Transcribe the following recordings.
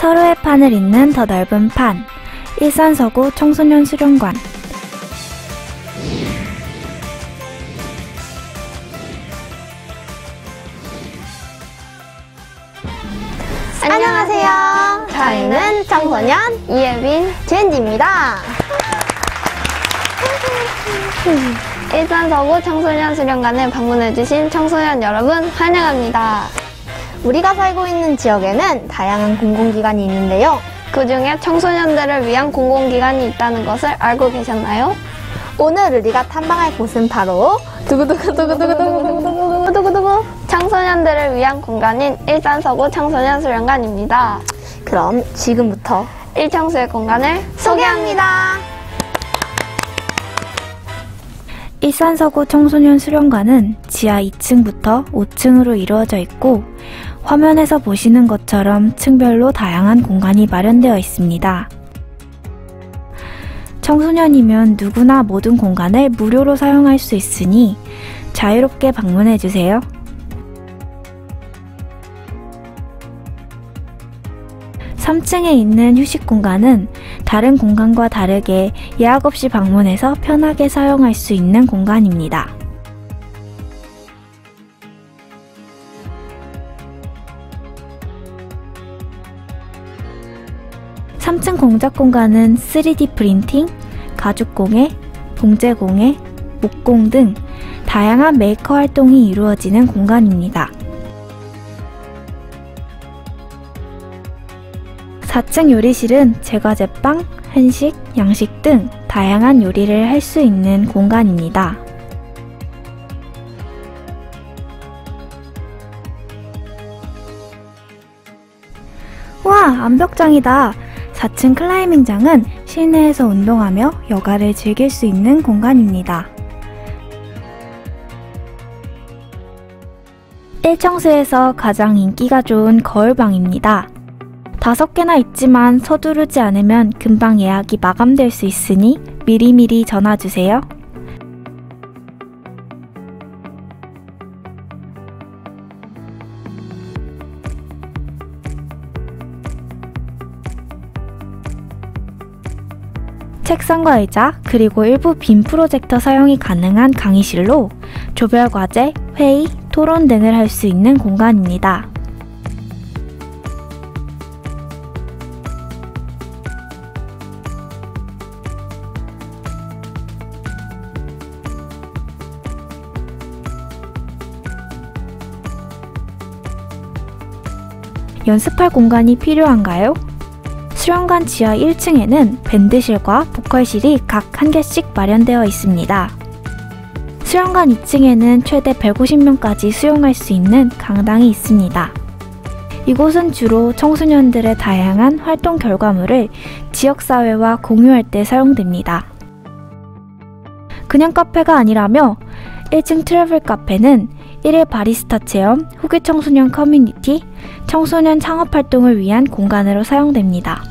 서로의 판을 잇는 더 넓은 판, 일산서구 청소년 수련관. 안녕하세요. 저희는 청소년 이예빈, 젠지입니다. 일산서구 청소년 수련관에 방문해주신 청소년 여러분 환영합니다. 우리가 살고 있는 지역에는 다양한 공공기관이 있는데요. 그 중에 청소년들을 위한 공공기관이 있다는 것을 알고 계셨나요? 오늘 우리가 탐방할 곳은 바로 두구두구두구두구두구두구두구두구 청소년들을 위한 공간인 일산서구 청소년 수련관입니다. 그럼 지금부터 일청소의 공간을 소개합니다. 일산서구 청소년 수련관은 지하 2층부터 5층으로 이루어져 있고 화면에서 보시는 것처럼 층별로 다양한 공간이 마련되어 있습니다. 청소년이면 누구나 모든 공간을 무료로 사용할 수 있으니 자유롭게 방문해주세요. 3층에 있는 휴식 공간은 다른 공간과 다르게 예약 없이 방문해서 편하게 사용할 수 있는 공간입니다. 3층 공작 공간은 3D 프린팅, 가죽공예, 봉제공예, 목공 등 다양한 메이커 활동이 이루어지는 공간입니다. 4층 요리실은 제과제빵, 한식, 양식 등 다양한 요리를 할 수 있는 공간입니다. 와, 암벽장이다! 4층 클라이밍장은 실내에서 운동하며 여가를 즐길 수 있는 공간입니다. 1청소에서 가장 인기가 좋은 거울방입니다. 5개나 있지만 서두르지 않으면 금방 예약이 마감될 수 있으니 미리미리 전화주세요. 책상과 의자, 그리고 일부 빔 프로젝터 사용이 가능한 강의실로 조별 과제, 회의, 토론 등을 할 수 있는 공간입니다. 연습할 공간이 필요한가요? 수련관 지하 1층에는 밴드실과 보컬실이 각 1개씩 마련되어 있습니다. 수련관 2층에는 최대 150명까지 수용할 수 있는 강당이 있습니다. 이곳은 주로 청소년들의 다양한 활동 결과물을 지역사회와 공유할 때 사용됩니다. 그냥 카페가 아니라며 1층 트래블 카페는 1일 바리스타 체험, 후기 청소년 커뮤니티, 청소년 창업활동을 위한 공간으로 사용됩니다.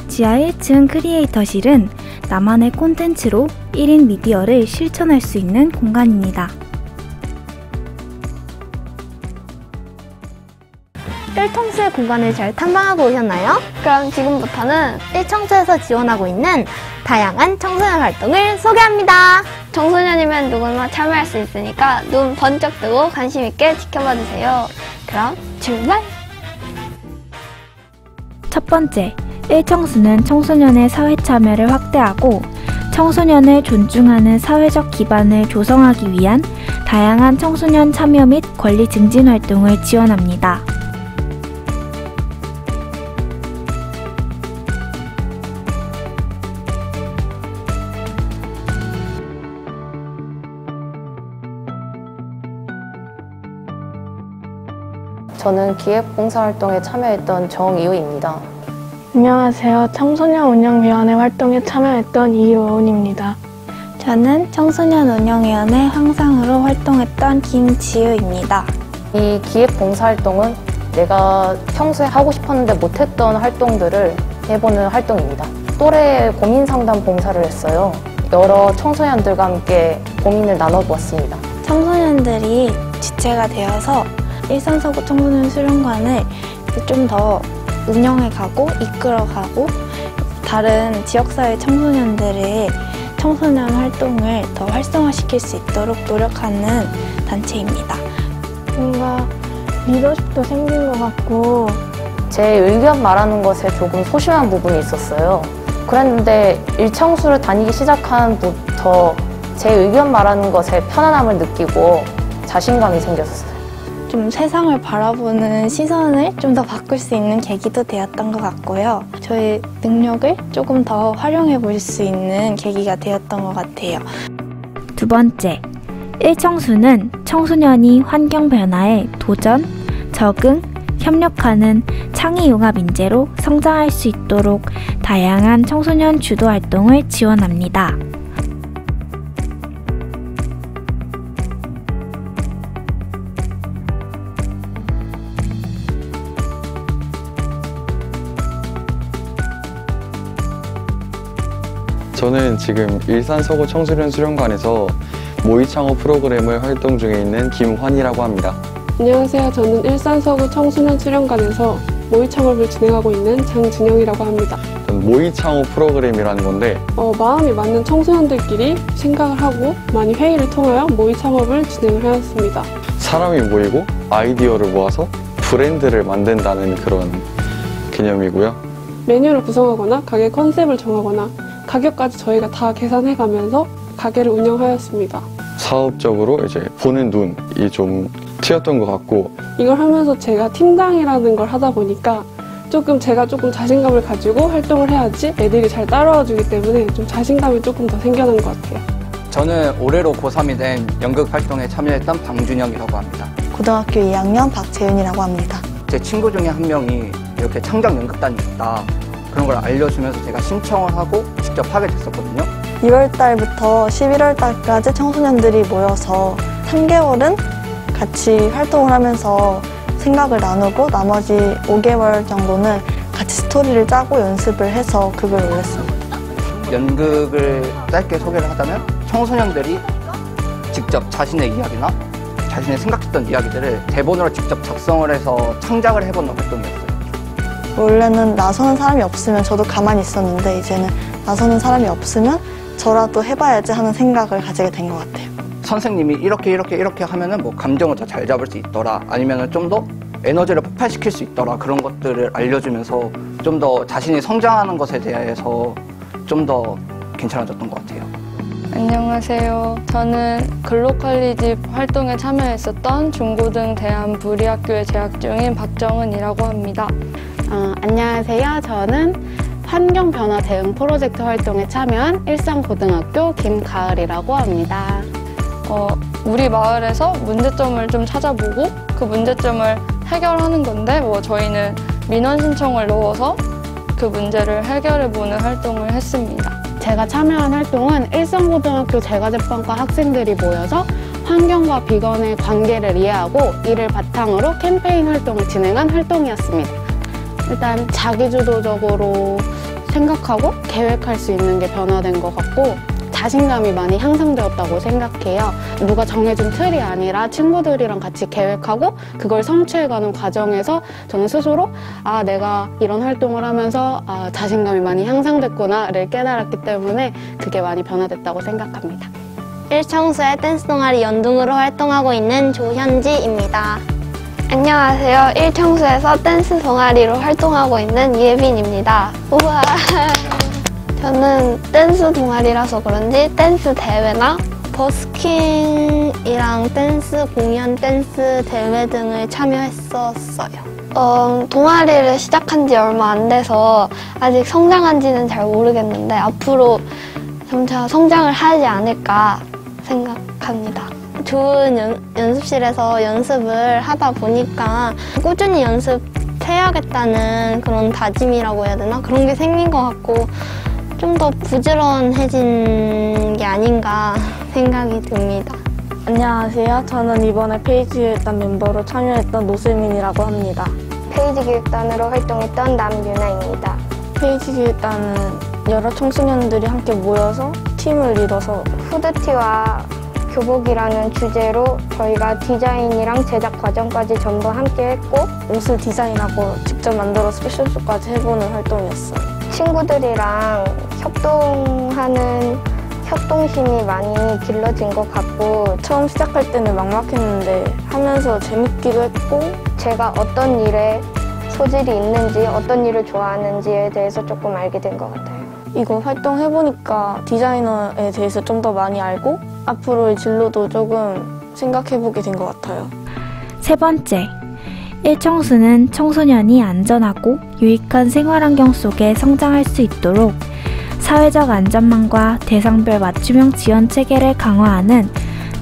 지하 1층 크리에이터실은 나만의 콘텐츠로 1인 미디어를 실천할 수 있는 공간입니다. 1청소의 공간을 잘 탐방하고 오셨나요? 그럼 지금부터는 1청소에서 지원하고 있는 다양한 청소년 활동을 소개합니다. 청소년이면 누구나 참여할 수 있으니까 눈 번쩍 뜨고 관심 있게 지켜봐 주세요. 그럼 출발! 첫 번째, 1청소는 청소년의 사회 참여를 확대하고 청소년을 존중하는 사회적 기반을 조성하기 위한 다양한 청소년 참여 및 권리 증진 활동을 지원합니다. 저는 기획봉사활동에 참여했던 정이우입니다. 안녕하세요. 청소년운영위원회 활동에 참여했던 이효은입니다. 저는 청소년운영위원회 황상으로 활동했던 김지우입니다. 이 기획봉사활동은 내가 평소에 하고 싶었는데 못했던 활동들을 해보는 활동입니다. 또래 고민상담 봉사를 했어요. 여러 청소년들과 함께 고민을 나눠보았습니다. 청소년들이 주체가 되어서 일산서구 청소년 수련관을 좀 더 운영해가고 이끌어가고 다른 지역사회 청소년들의 청소년 활동을 더 활성화시킬 수 있도록 노력하는 단체입니다. 뭔가 리더십도 생긴 것 같고 제 의견 말하는 것에 조금 소심한 부분이 있었어요. 그랬는데 일청수를 다니기 시작한부터 제 의견 말하는 것에 편안함을 느끼고 자신감이 생겼어요. 좀 세상을 바라보는 시선을 좀 더 바꿀 수 있는 계기도 되었던 것 같고요. 저의 능력을 조금 더 활용해 볼 수 있는 계기가 되었던 것 같아요. 두 번째, 1청수는 청소년이 환경 변화에 도전, 적응, 협력하는 창의 융합 인재로 성장할 수 있도록 다양한 청소년 주도 활동을 지원합니다. 저는 지금 일산 서구 청소년 수련관에서 모의창업 프로그램을 활동 중에 있는 김환이라고 합니다. 안녕하세요. 저는 일산 서구 청소년 수련관에서 모의창업을 진행하고 있는 장진영이라고 합니다. 모의창업 프로그램이라는 건데 마음이 맞는 청소년들끼리 생각을 하고 많이 회의를 통하여 모의창업을 진행을 하였습니다. 사람이 모이고 아이디어를 모아서 브랜드를 만든다는 그런 개념이고요. 메뉴를 구성하거나 가게 컨셉을 정하거나 가격까지 저희가 다 계산해가면서 가게를 운영하였습니다. 사업적으로 이제 보는 눈이 좀 튀었던 것 같고 이걸 하면서 제가 팀장이라는 걸 하다 보니까 제가 조금 자신감을 가지고 활동을 해야지 애들이 잘 따라와 주기 때문에 좀 자신감이 조금 더 생겨난 것 같아요. 저는 올해로 고3이 된 연극 활동에 참여했던 방준혁이라고 합니다. 고등학교 2학년 박재윤이라고 합니다. 제 친구 중에 한 명이 이렇게 창작 연극단이 있다. 그런 걸 알려주면서 제가 신청을 하고 직접 하게 됐었거든요. 2월 달부터 11월 달까지 청소년들이 모여서 3개월은 같이 활동을 하면서 생각을 나누고 나머지 5개월 정도는 같이 스토리를 짜고 연습을 해서 극을 올렸습니다. 연극을 짧게 소개를 하자면 청소년들이 직접 자신의 이야기나 자신의 생각했던 이야기들을 대본으로 직접 작성을 해서 창작을 해보는 활동이었어요. 원래는 나서는 사람이 없으면 저도 가만히 있었는데 이제는 나서는 사람이 없으면 저라도 해봐야지 하는 생각을 가지게 된 것 같아요. 선생님이 이렇게 하면은 뭐 감정을 더 잘 잡을 수 있더라, 아니면은 좀 더 에너지를 폭발시킬 수 있더라, 그런 것들을 알려주면서 좀 더 자신이 성장하는 것에 대해서 좀 더 괜찮아졌던 것 같아요. 안녕하세요. 저는 근로컬리지 활동에 참여했었던 중고등 대한부리학교에 재학 중인 박정은이라고 합니다. 안녕하세요. 저는 환경변화 대응 프로젝트 활동에 참여한 일산고등학교 김가을이라고 합니다. 우리 마을에서 문제점을 좀 찾아보고 그 문제점을 해결하는 건데 저희는 민원 신청을 넣어서 그 문제를 해결해보는 활동을 했습니다. 제가 참여한 활동은 일산고등학교 제과제빵과 학생들이 모여서 환경과 비건의 관계를 이해하고 이를 바탕으로 캠페인 활동을 진행한 활동이었습니다. 일단 자기주도적으로 생각하고 계획할 수 있는 게 변화된 것 같고 자신감이 많이 향상되었다고 생각해요. 누가 정해준 틀이 아니라 친구들이랑 같이 계획하고 그걸 성취해가는 과정에서 저는 스스로 내가 이런 활동을 하면서 자신감이 많이 향상됐구나를 깨달았기 때문에 그게 많이 변화됐다고 생각합니다. 1청수의 댄스 동아리 연둥으로 활동하고 있는 조현지입니다. 안녕하세요. 1청수에서 댄스 동아리로 활동하고 있는 예빈입니다. 우와! 저는 댄스 동아리라서 그런지 댄스 대회나 버스킹이랑 댄스 공연, 댄스 대회 등을 참여했었어요. 동아리를 시작한 지 얼마 안 돼서 아직 성장한지는 잘 모르겠는데 앞으로 점차 성장을 하지 않을까 생각합니다. 좋은 연습실에서 연습을 하다 보니까 꾸준히 연습해야겠다는 그런 다짐이라고 해야 되나? 그런 게 생긴 것 같고 좀 더 부지런해진 게 아닌가 생각이 듭니다. 안녕하세요. 저는 이번에 페이지 교육단 멤버로 참여했던 노슬민이라고 합니다. 페이지 교육단으로 활동했던 남유나입니다. 페이지 교육단은 여러 청소년들이 함께 모여서 팀을 이뤄서 후드티와 교복이라는 주제로 저희가 디자인이랑 제작 과정까지 전부 함께 했고 옷을 디자인하고 직접 만들어서 패션쇼까지 해보는 활동이었어요. 친구들이랑 협동하는 협동심이 많이 길러진 것 같고 처음 시작할 때는 막막했는데 하면서 재밌기도 했고 제가 어떤 일에 소질이 있는지 어떤 일을 좋아하는지에 대해서 조금 알게 된 것 같아요. 이거 활동해보니까 디자이너에 대해서 좀 더 많이 알고 앞으로의 진로도 조금 생각해보게 된 것 같아요. 세 번째, 1청수는 청소년이 안전하고 유익한 생활환경 속에 성장할 수 있도록 사회적 안전망과 대상별 맞춤형 지원 체계를 강화하는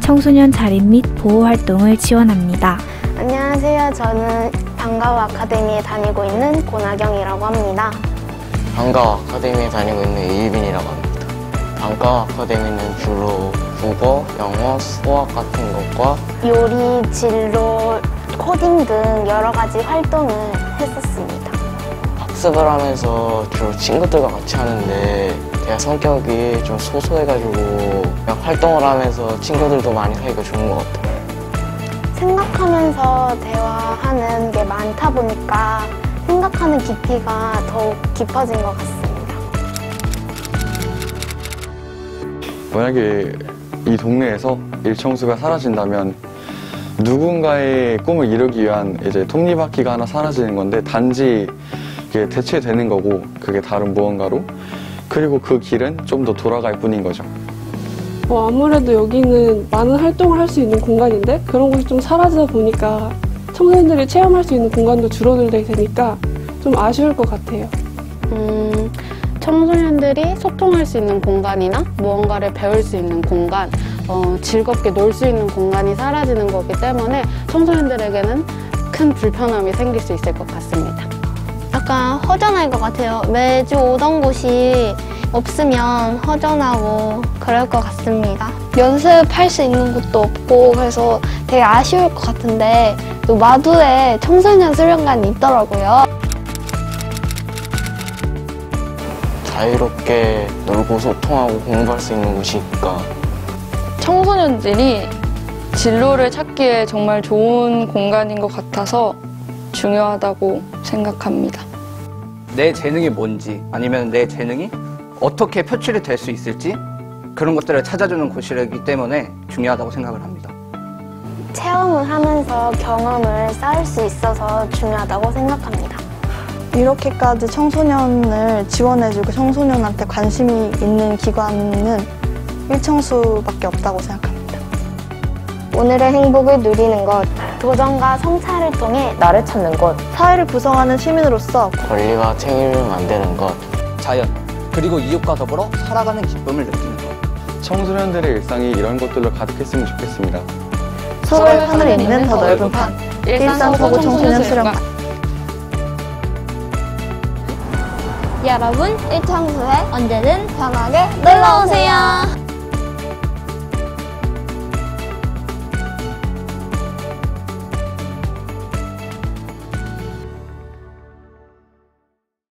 청소년 자립 및 보호 활동을 지원합니다. 안녕하세요. 저는 방과후 아카데미에 다니고 있는 고나경이라고 합니다. 방과후 아카데미에 다니고 있는 이유빈이라고 합니다. 방과후 아카데미는 주로 국어, 영어, 수학 같은 것과 요리, 진로, 코딩 등 여러 가지 활동을 했었습니다. 학습을 하면서 주로 친구들과 같이 하는데 제가 성격이 좀 소소해가지고 그냥 활동을 하면서 친구들도 많이 사귀고 좋은 것 같아요. 생각하면서 대화하는 게 많다 보니까 생각하는 깊이가 더욱 깊어진 것 같습니다. 만약에 이 동네에서 일청수가 사라진다면 누군가의 꿈을 이루기 위한 이제 톱니바퀴가 하나 사라지는 건데 단지 이게 대체되는 거고 그게 다른 무언가로 그리고 그 길은 좀 더 돌아갈 뿐인 거죠. 아무래도 여기는 많은 활동을 할 수 있는 공간인데 그런 곳이 좀 사라지다 보니까 청소년들이 체험할 수 있는 공간도 줄어들게 되니까 좀 아쉬울 것 같아요. 청소년들이 소통할 수 있는 공간이나 무언가를 배울 수 있는 공간, 즐겁게 놀 수 있는 공간이 사라지는 거기 때문에 청소년들에게는 큰 불편함이 생길 수 있을 것 같습니다. 약간 허전할 것 같아요. 매주 오던 곳이 없으면 허전하고 그럴 것 같습니다. 연습할 수 있는 곳도 없고 그래서 되게 아쉬울 것 같은데 또 마두에 청소년 수련관이 있더라고요. 자유롭게 놀고 소통하고 공부할 수 있는 곳이니까 청소년들이 진로를 찾기에 정말 좋은 공간인 것 같아서 중요하다고 생각합니다. 내 재능이 뭔지 아니면 내 재능이 어떻게 표출이 될 수 있을지 그런 것들을 찾아주는 곳이기 때문에 중요하다고 생각을 합니다. 체험을 하면서 경험을 쌓을 수 있어서 중요하다고 생각합니다. 이렇게까지 청소년을 지원해주고 청소년한테 관심이 있는 기관은 일청수밖에 없다고 생각합니다. 오늘의 행복을 누리는 것, 도전과 성찰을 통해 나를 찾는 것, 사회를 구성하는 시민으로서 권리와 책임을 만드는 것, 자연, 그리고 이웃과 더불어 살아가는 기쁨을 느끼는 것. 청소년들의 일상이 이런 것들로 가득했으면 좋겠습니다. 서울 하늘에 있는 더 넓은 판, 일산 서구 청소년 수련관. 여러분, 일청수에 언제든 편하게 놀러오세요.